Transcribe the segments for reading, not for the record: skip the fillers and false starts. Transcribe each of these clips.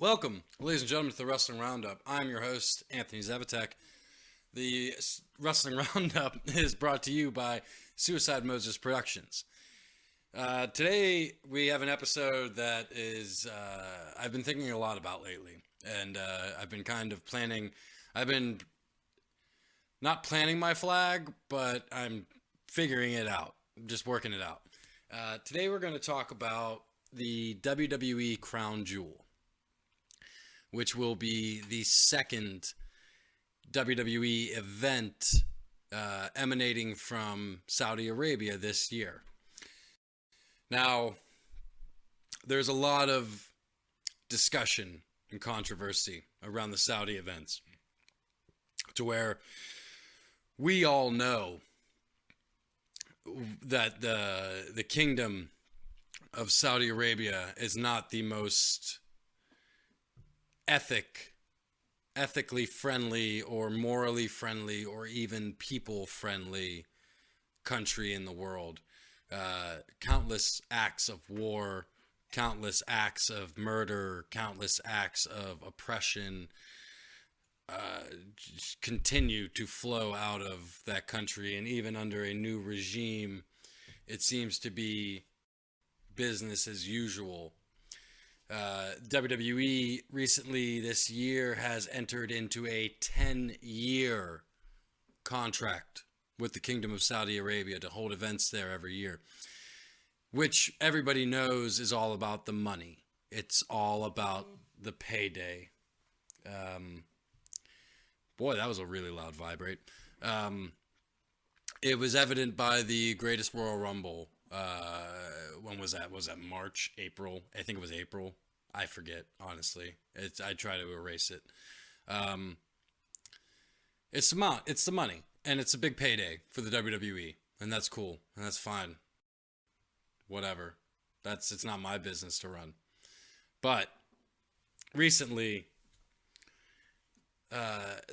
Welcome, ladies and gentlemen, to the Wrestling Roundup. I'm your host, Anthony Zevatek. The Wrestling Roundup is brought to you by Suicide Moses Productions. Today, we have an episode that is I've been thinking a lot about lately, and I've been kind of planning. I've been not planning my flag, but I'm figuring it out. I'm just working it out. Today, we're going to talk about the WWE Crown Jewel, which will be the second WWE event emanating from Saudi Arabia this year. Now, there's a lot of discussion and controversy around the Saudi events, to where we all know that the kingdom of Saudi Arabia is not the most ethically friendly or morally friendly or even people friendly country in the world. Countless acts of war, countless acts of murder, countless acts of oppression continue to flow out of that country, and even under a new regime, it seems to be business as usual. WWE recently this year has entered into a 10-year contract with the Kingdom of Saudi Arabia to hold events there every year, which everybody knows is all about the money. It's all about the payday. Boy, that was a really loud vibrate. It was evident by the Greatest Royal Rumble. When was that? Was that March, April? I think it was April. I forget, honestly. I try to erase it. It's the money, and it's a big payday for the WWE, and that's cool, and that's fine. Whatever. It's not my business to run. But recently,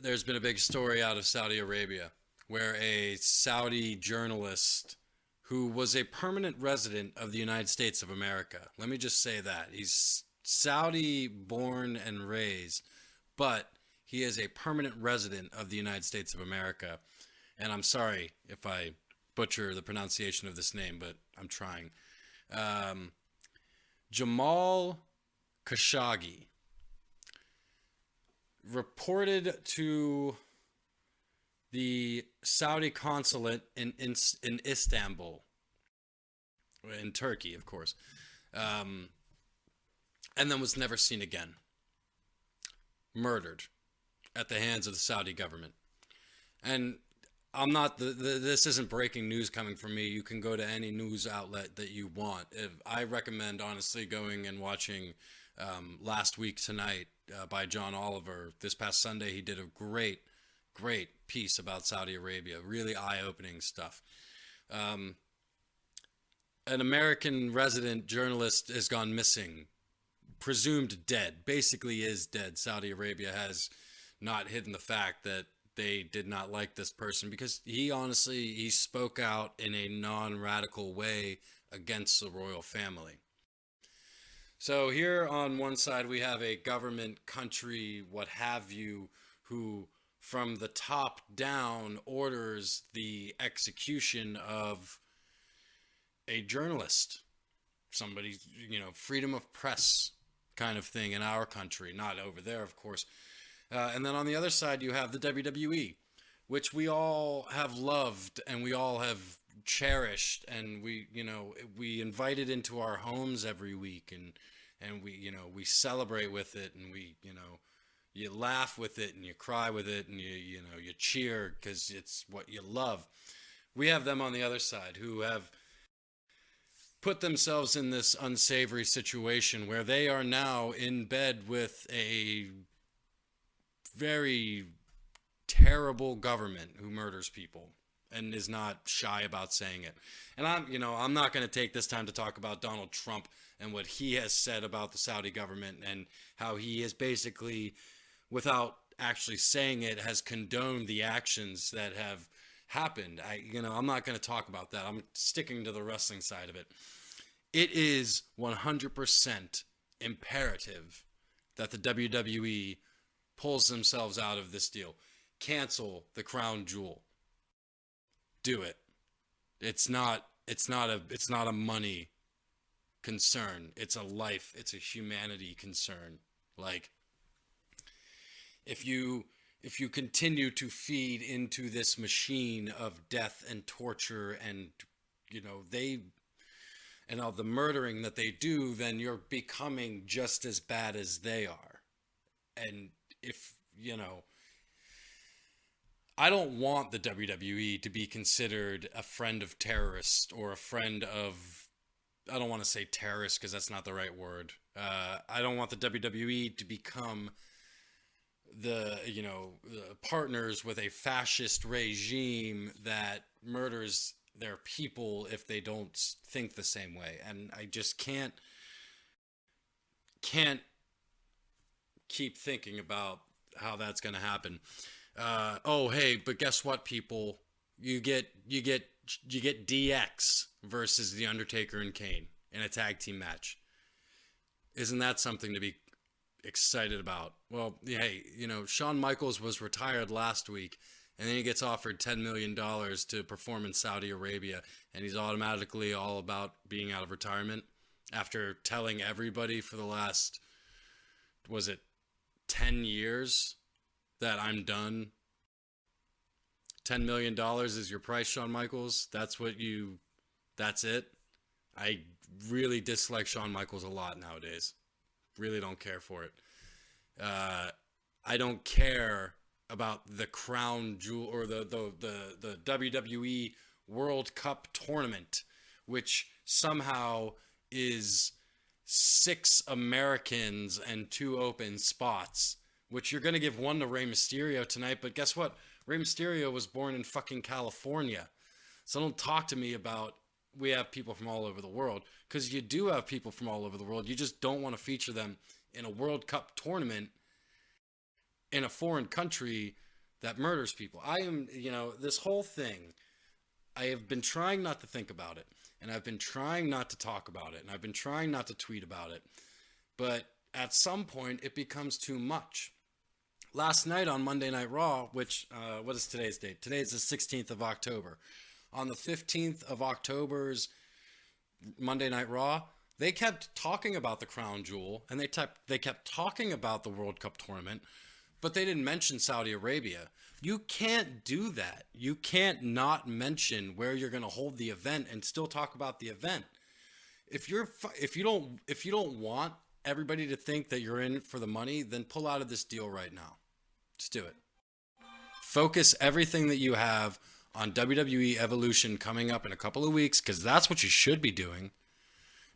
there's been a big story out of Saudi Arabia where a Saudi journalist who was a permanent resident of the United States of America. Let me just say that. He's Saudi born and raised, but he is a permanent resident of the United States of America. And I'm sorry if I butcher the pronunciation of this name, but I'm trying. Jamal Khashoggi reported to the Saudi consulate in Istanbul, in Turkey, of course, and then was never seen again. Murdered at the hands of the Saudi government. And I'm not this isn't breaking news coming from me. You can go to any news outlet that you want. I recommend, honestly, going and watching Last Week Tonight by John Oliver. This past Sunday, he did a great piece about Saudi Arabia. Really eye-opening stuff. An American resident journalist has gone missing, presumed dead, basically is dead. Saudi Arabia has not hidden the fact that they did not like this person, because he spoke out in a non-radical way against the royal family. So here on one side we have a government, country, what have you, who from the top down orders the execution of a journalist, somebody, freedom of press kind of thing in our country, not over there, of course. And then on the other side, you have the WWE, which we all have loved and we all have cherished, and we invite it into our homes every week, and we celebrate with it, and you laugh with it, and you cry with it, and you cheer because it's what you love. We have them on the other side who have put themselves in this unsavory situation where they are now in bed with a very terrible government who murders people and is not shy about saying it. And I'm not going to take this time to talk about Donald Trump and what he has said about the Saudi government, and how he has basically, without actually saying it, has condoned the actions that have happened. I'm not going to talk about that. I'm sticking to the wrestling side of it. It is 100% imperative that the WWE pulls themselves out of this deal. Cancel the crown jewel. Do it. It's not a money concern. It's a life, it's a humanity concern. Like, if you continue to feed into this machine of death and torture and and all the murdering that they do, then you're becoming just as bad as they are. And if I don't want the WWE to be considered a friend of terrorists or a friend of, I don't want to say terrorist because that's not the right word. I don't want the WWE to become the partners with a fascist regime that murders their people if they don't think the same way. And I just can't keep thinking about how that's going to happen. Oh, hey, but guess what, people? You get DX versus The Undertaker and Kane in a tag team match. Isn't that something to be excited about? Well, hey, Shawn Michaels was retired last week, and then he gets offered $10 million to perform in Saudi Arabia, and he's automatically all about being out of retirement after telling everybody for the last, was it 10 years that I'm done. $10 million is your price, Shawn Michaels. That's it. I really dislike Shawn Michaels a lot nowadays. Really don't care for it. I don't care about the crown jewel or the WWE World Cup tournament, which somehow is 6 Americans and 2 open spots, which you're going to give one to Rey Mysterio tonight. But guess what? Rey Mysterio was born in fucking California. So don't talk to me about we have people from all over the world, because you do have people from all over the world. You just don't want to feature them in a World Cup tournament in a foreign country that murders people. This whole thing, I have been trying not to think about it, and I've been trying not to talk about it, and I've been trying not to tweet about it. But at some point, it becomes too much. Last night on Monday Night Raw, which, what is today's date? Today is the 16th of October. On the 15th of October's Monday Night Raw, they kept talking about the crown jewel, and they kept talking about the World Cup tournament, but they didn't mention Saudi Arabia. You can't do that. You can't not mention where you're going to hold the event and still talk about the event. If you don't want everybody to think that you're in it for the money, then pull out of this deal right now. Just do it. Focus everything that you have on WWE Evolution coming up in a couple of weeks, because that's what you should be doing.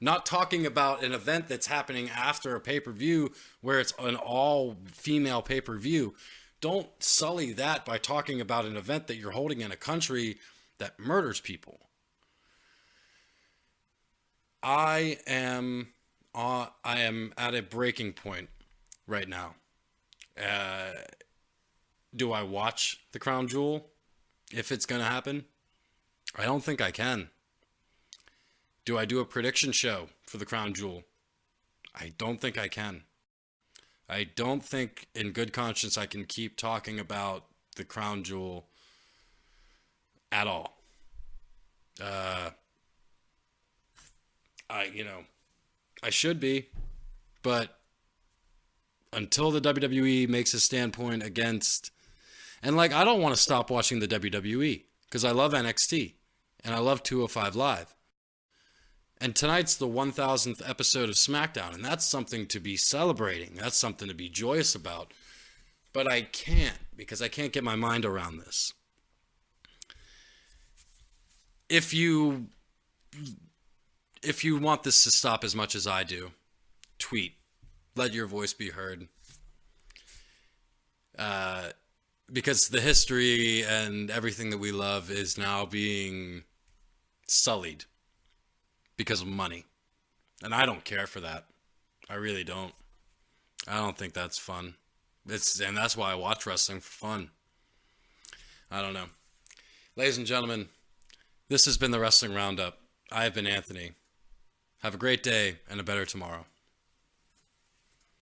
Not talking about an event that's happening after a pay-per-view where it's an all-female pay-per-view. Don't sully that by talking about an event that you're holding in a country that murders people. I am at a breaking point right now. Do I watch the crown jewel if it's going to happen? I don't think I can. Do I do a prediction show for the crown jewel? I don't think I can. I don't think in good conscience I can keep talking about the crown jewel at all. I should be, but until the WWE makes a standpoint against, and I don't want to stop watching the WWE because I love NXT and I love 205 Live. And tonight's the 1000th episode of SmackDown, and that's something to be celebrating. That's something to be joyous about. But I can't, because I can't get my mind around this. If you want this to stop as much as I do, tweet. Let your voice be heard. Because the history and everything that we love is now being sullied because of money. And I don't care for that. I really don't. I don't think that's fun. And that's why I watch wrestling, for fun. I don't know. Ladies and gentlemen, this has been the Wrestling Roundup. I have been Anthony. Have a great day and a better tomorrow.